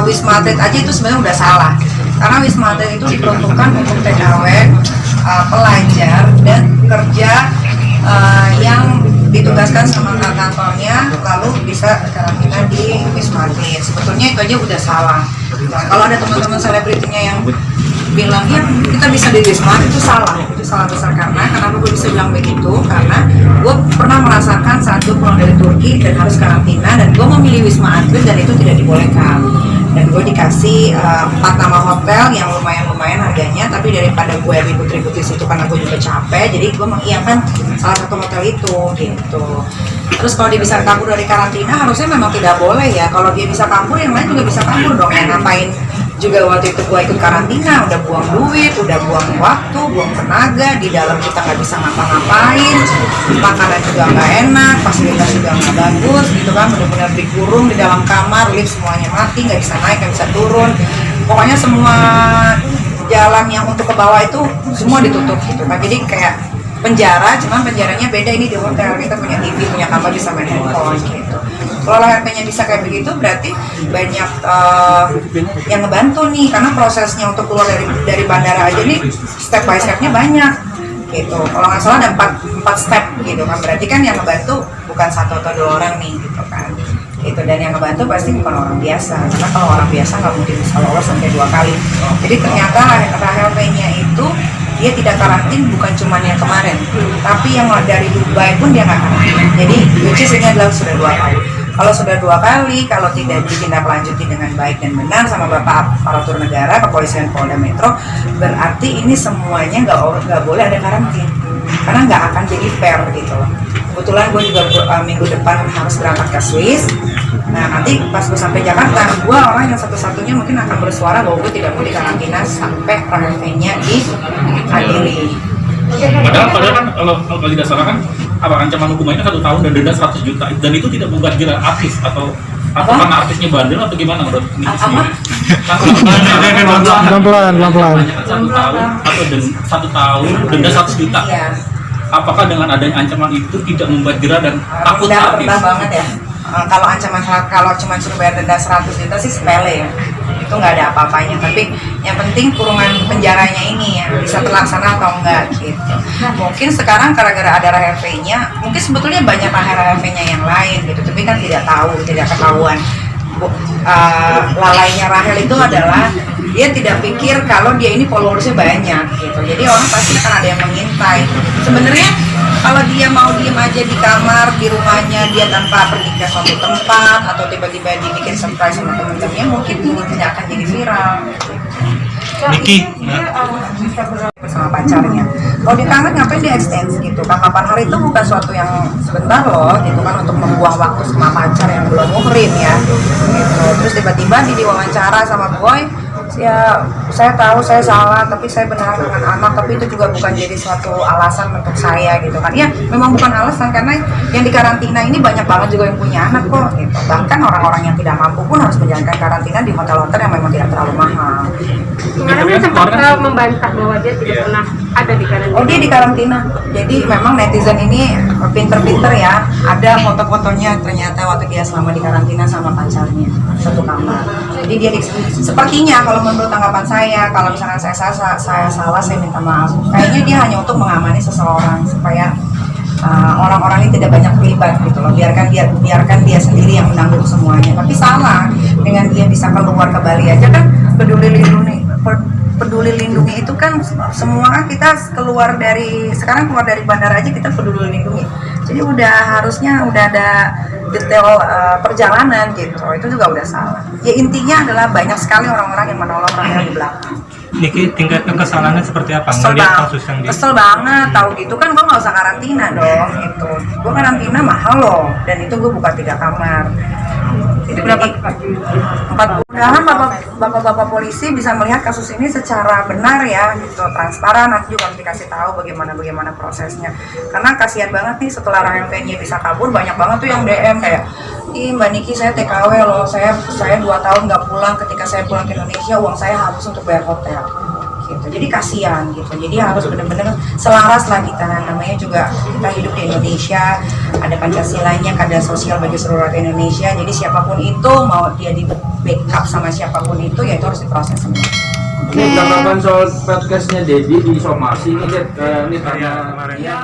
Wisma Atlet aja itu sebenarnya udah salah, karena Wisma Atlet itu diperuntukkan untuk TKW, pelajar dan kerja yang ditugaskan sama kantornya lalu bisa karantina di Wisma Atlet. Sebetulnya itu aja udah salah. Nah, kalau ada teman-teman selebritinya yang bilang ya kita bisa di Wisma Atlet, itu salah besar. Karena kenapa gue bisa bilang begitu, karena gue pernah merasakan saat gue pulang dari Turki dan harus karantina, dan gue memilih Wisma Atlet dan itu tidak dibolehkan, dan gue dikasih 4 nama hotel yang lumayan harganya, tapi daripada gue ribut-ribut di situ karena gue juga capek, jadi gue mengiyakan salah satu hotel itu gitu. Terus kalau dia bisa kabur dari karantina harusnya memang tidak boleh ya. Kalau dia bisa kabur, yang lain juga bisa kabur dong. Yang ngapain juga waktu itu gue ikut karantina, udah buang duit, udah buang waktu, buang tenaga, di dalam kita nggak bisa ngapa-ngapain, makanan juga nggak enak, fasilitas juga nggak bagus gitu kan, benar-benar dikurung di dalam kamar, lift semuanya mati, nggak bisa naik, nggak bisa turun, pokoknya semua jalan yang untuk ke bawah itu semua ditutup gitu kan. Jadi kayak penjara, cuman penjaranya beda, ini di hotel, kita punya TV, punya kamar, bisa main handphone gitu. Kalau HRP-nya bisa kayak begitu, berarti banyak yang ngebantu nih, karena prosesnya untuk keluar dari bandara aja nih step by step-nya banyak gitu. Kalau nggak salah ada 4 step gitu kan, berarti kan yang ngebantu bukan 1 atau 2 orang nih gitu kan gitu. Dan yang ngebantu pasti bukan orang biasa, karena kalau orang biasa nggak mungkin bisa lolos sampai 2 kali. Jadi ternyata HRP-nya itu dia tidak karantin, bukan cuma yang kemarin, tapi yang dari Dubai pun dia nggak karantin. Jadi which is ini adalah sudah 2 kali. Kalau sudah 2 kali, kalau tidak ditindaklanjuti dengan baik dan benar sama Bapak Aparatur Negara, Kepolisian Polda Metro, berarti ini semuanya nggak boleh ada karantin, karena nggak akan jadi fair gitu loh. Kebetulan gue juga minggu depan harus berangkat ke Swiss. Nah nanti pas gue sampai Jakarta, gue orang yang satu-satunya mungkin akan bersuara bahwa gue tidak mau dikarantina sampai RFP-nya diadili. Padahal kan kalau tidak salah kan apa ancaman hukumannya 1 tahun dan denda 100 juta, dan itu tidak menggantikan artis atau karena artisnya bandel atau gimana menurut ini sendiri? Pelan-pelan. 1 tahun atau 1 tahun denda 100 juta. Iya. Apakah dengan adanya ancaman itu tidak membuat jerah dan takut artis? Rendah banget ya. Kalau ancaman, kalau cuma suruh bayar denda 100 juta sih sepele ya, itu nggak ada apa-apanya. Tapi yang penting kurungan penjaranya ini ya bisa terlaksana atau enggak gitu. Mungkin sekarang gara-gara ada RHP-nya, mungkin sebetulnya banyak RHP-nya yang lain gitu, tapi kan tidak tahu, tidak ketahuan. Lalainya Rahel itu adalah dia tidak pikir kalau dia ini followersnya banyak gitu, jadi orang pasti akan ada yang mengintai. Sebenarnya kalau dia mau diem aja di kamar di rumahnya, dia tanpa pergi ke suatu tempat atau tiba-tiba dibikin surprise sama temen-temennya, mungkin ini tidak akan jadi viral. Niki Bersama pacarnya. Kalau di tangan ngapain dia extend gitu? Tangkapan hari itu bukan suatu yang sebentar loh, gitu kan, untuk membuang waktu sama pacar yang belum muhrim ya. Gitu. Terus tiba-tiba diwawancara sama boy, ya saya tahu saya salah, tapi saya benar dengan anak, tapi itu juga bukan jadi suatu alasan untuk saya gitu kan. Ya memang bukan alasan, karena yang di karantina ini banyak banget juga yang punya anak kok gitu. Bahkan orang-orang yang tidak mampu pun harus menjalankan karantina di hotel-hotel yang memang tidak terlalu mahal. Kemarin sempat membantah bahwa dia tidak pernah ada di karantina. Oh, dia di karantina. Jadi memang netizen ini pinter-pinter ya. Ada foto-fotonya ternyata waktu dia selama di karantina sama pacarnya satu kamar. Jadi dia sepertinya kalau menurut tanggapan saya, kalau misalkan saya salah, saya minta maaf. Kayaknya dia hanya untuk mengamani seseorang supaya orang-orang ini tidak banyak terlibat gitu loh. Biarkan dia sendiri yang menanggung semuanya. Tapi salah, dengan dia bisa keluar ke Bali aja kan, peduli lindungi itu kan semua kita keluar dari bandara aja kita peduli lindungi. Jadi harusnya udah ada detail perjalanan gitu. Itu juga udah salah. Ya intinya adalah banyak sekali orang-orang yang menolong Rahel di belakang. Niki, tingkat kekesalannya seperti apa? Kesel banget, tahu gitu kan gue nggak usah karantina dong gitu. Gue karantina mahal loh, dan itu gue buka 3 kamar. Itu berapa? 4 mudahan bapak-bapak polisi bisa melihat kasus ini secara benar ya, gitu, transparan. Nanti juga dikasih tahu bagaimana prosesnya. Karena kasihan banget nih, setelah RHP-nya bisa kabur, banyak banget tuh yang DM kayak, ih Mbak Niki, saya TKW loh, saya 2 tahun nggak pulang. Ketika saya pulang ke Indonesia, uang saya habis untuk bayar hotel. Gitu. Jadi kasihan gitu. Jadi harus benar-benar selaras lah kita. Namanya juga kita hidup di Indonesia, ada Pancasilanya, keadaan sosial bagi seluruh rakyat Indonesia. Jadi siapapun itu, mau dia di backup sama siapapun itu, ya itu harus diproses semua. Ini tanggapan soal podcastnya Dedi di somasi ini, ini karena kemarin. Ya,